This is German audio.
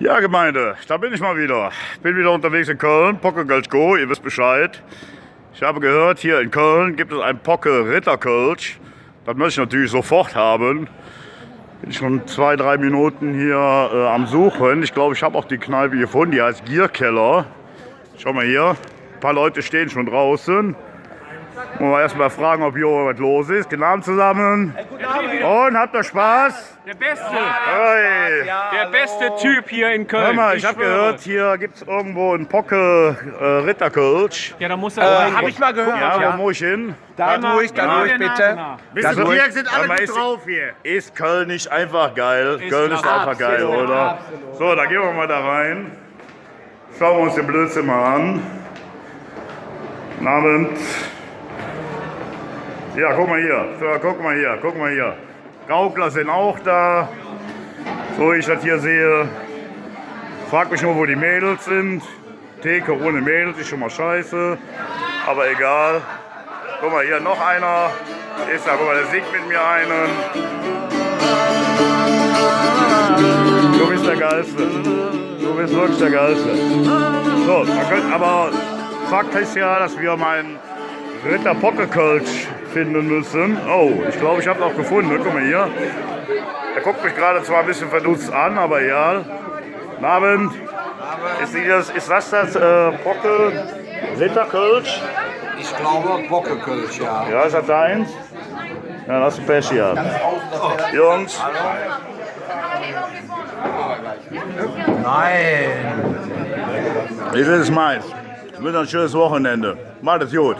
Ja, Gemeinde, da bin ich mal wieder. Bin wieder unterwegs in Köln, Pocke Kölsch Go, ihr wisst Bescheid. Ich habe gehört, hier in Köln gibt es ein Pocke Ritterkölsch. Das möchte ich natürlich sofort haben. Bin schon 2-3 Minuten hier am Suchen. Ich glaube, ich habe auch die Kneipe gefunden, die heißt Gierkeller. Schau mal hier, ein paar Leute stehen schon draußen. Wollen wir erstmal fragen, ob hier was los ist. Guten Abend zusammen. Und habt ihr Spaß? Der Beste, Hey. der beste Typ hier in Köln. Hör mal, ich habe schwöre. gehört, hier gibt es irgendwo einen Pocke Ritterkölsch. Ja, da muss er Hab ich mal gehört. Ja, wo muss ich hin? Da durch, bitte. Also, Hier sind alle aber gut drauf hier. Ist Köln nicht einfach geil? Köln ist einfach geil, oder? So, da gehen wir mal da rein. Schauen wir uns den Blödsinn mal an. Guten Abend. Ja, guck mal hier. So, guck mal hier. Gaukler sind auch da. So, ich das hier sehe. Frag mich nur, wo die Mädels sind. Theke ohne Mädels ist schon mal scheiße. Aber egal. Guck mal, hier noch einer. Ist da, guck mal, der singt mit mir einen. Du bist der Geilste. Du bist wirklich der Geilste. So, aber Fakt ist ja, dass wir meinen Ritter Pocke Kölsch finden müssen. Oh, ich glaube, ich habe ihn auch gefunden. Guck mal hier. Er guckt mich gerade zwar ein bisschen verdutzt an, aber ja. Guten Abend. Ist das Pocke Ritterkölsch? Ich glaube Bockekölsch, ja. Ja, ist das deins? Ja, dann hast du Pech hier. Jungs. Nein. Das ist meins. Ich wünsche ein schönes Wochenende. Macht es gut.